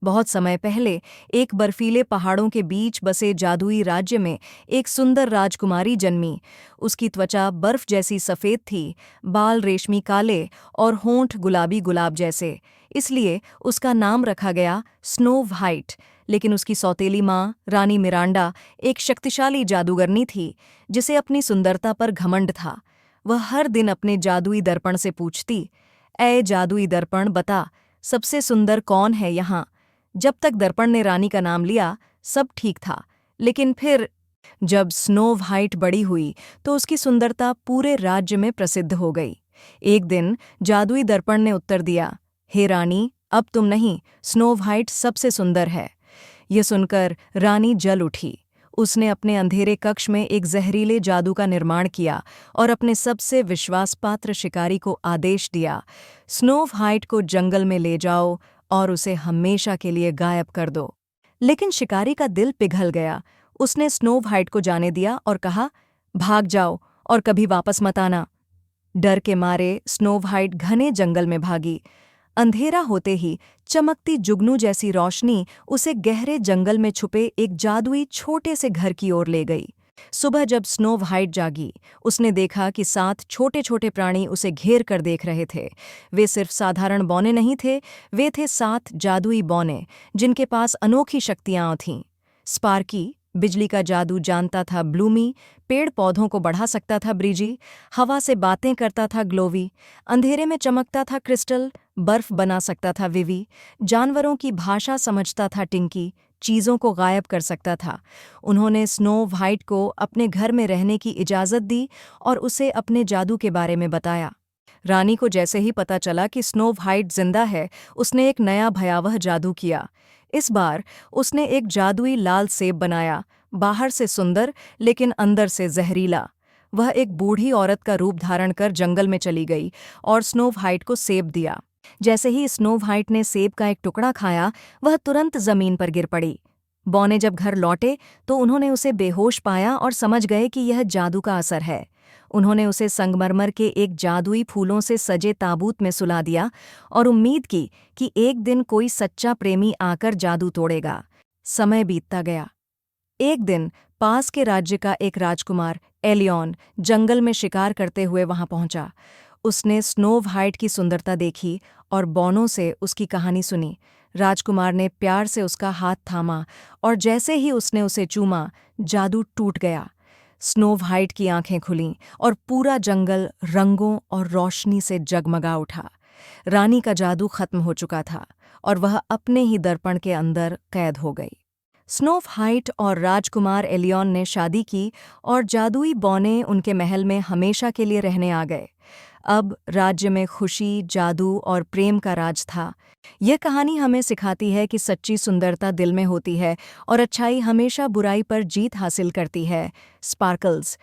बहुत समय पहले एक बर्फीले पहाड़ों के बीच बसे जादुई राज्य में एक सुंदर राजकुमारी जन्मी। उसकी त्वचा बर्फ जैसी सफ़ेद थी, बाल रेशमी काले और होंठ गुलाबी गुलाब जैसे। इसलिए उसका नाम रखा गया स्नो व्हाइट। लेकिन उसकी सौतेली माँ रानी मिरांडा एक शक्तिशाली जादूगरनी थी, जिसे अपनी सुंदरता पर घमंड था। वह हर दिन अपने जादुई दर्पण से पूछती, ऐ जादुई दर्पण बता, सबसे सुंदर कौन है यहाँ। जब तक दर्पण ने रानी का नाम लिया सब ठीक था, लेकिन फिर जब स्नो व्हाइट बड़ी हुई तो उसकी सुंदरता पूरे राज्य में प्रसिद्ध हो गई। एक दिन जादुई दर्पण ने उत्तर दिया, हे रानी, अब तुम नहीं, स्नो व्हाइट सबसे सुंदर है। यह सुनकर रानी जल उठी। उसने अपने अंधेरे कक्ष में एक जहरीले जादू का निर्माण किया और अपने सबसे विश्वासपात्र शिकारी को आदेश दिया, स्नो व्हाइट को जंगल में ले जाओ और उसे हमेशा के लिए गायब कर दो। लेकिन शिकारी का दिल पिघल गया। उसने स्नो व्हाइट को जाने दिया और कहा, भाग जाओ और कभी वापस मत आना। डर के मारे स्नो व्हाइट घने जंगल में भागी। अंधेरा होते ही चमकती जुगनू जैसी रोशनी उसे गहरे जंगल में छुपे एक जादुई छोटे से घर की ओर ले गई। सुबह जब स्नो व्हाइट जागी, उसने देखा कि 7 छोटे छोटे प्राणी उसे घेर कर देख रहे थे। वे सिर्फ साधारण बौने नहीं थे, वे थे 7 जादुई बौने, जिनके पास अनोखी शक्तियां थीं। स्पार्की बिजली का जादू जानता था ब्लूमी, पेड़ पौधों को बढ़ा सकता था ब्रीजी, हवा से बातें करता था ग्लोवी, अंधेरे में चमकता था क्रिस्टल, बर्फ बना सकता था विवी, जानवरों की भाषा समझता था टिंकी, चीज़ों को गायब कर सकता था। उन्होंने स्नो व्हाइट को अपने घर में रहने की इजाज़त दी और उसे अपने जादू के बारे में बताया। रानी को जैसे ही पता चला कि स्नो व्हाइट जिंदा है, उसने एक नया भयावह जादू किया। इस बार उसने एक जादुई लाल सेब बनाया, बाहर से सुंदर लेकिन अंदर से जहरीला। वह एक बूढ़ी औरत का रूप धारण कर जंगल में चली गई और स्नो व्हाइट को सेब दिया। जैसे ही स्नो व्हाइट ने सेब का एक टुकड़ा खाया, वह तुरंत जमीन पर गिर पड़ी। बौने जब घर लौटे तो उन्होंने उसे बेहोश पाया और समझ गए कि यह जादू का असर है। उन्होंने उसे संगमरमर के एक जादुई फूलों से सजे ताबूत में सुला दिया और उम्मीद की कि एक दिन कोई सच्चा प्रेमी आकर जादू तोड़ेगा। समय बीतता गया। एक दिन पास के राज्य का एक राजकुमार एलियन जंगल में शिकार करते हुए वहां पहुंचा। उसने स्नो व्हाइट की सुंदरता देखी और बौनों से उसकी कहानी सुनी। राजकुमार ने प्यार से उसका हाथ थामा और जैसे ही उसने उसे चूमा, जादू टूट गया। स्नो व्हाइट की आंखें खुलीं और पूरा जंगल रंगों और रोशनी से जगमगा उठा। रानी का जादू खत्म हो चुका था और वह अपने ही दर्पण के अंदर कैद हो गई। स्नो व्हाइट और राजकुमार एलियन ने शादी की और जादुई बौने उनके महल में हमेशा के लिए रहने आ गए। अब राज्य में खुशी, जादू और प्रेम का राज था। यह कहानी हमें सिखाती है कि सच्ची सुंदरता दिल में होती है और अच्छाई हमेशा बुराई पर जीत हासिल करती है। स्पार्कल्स,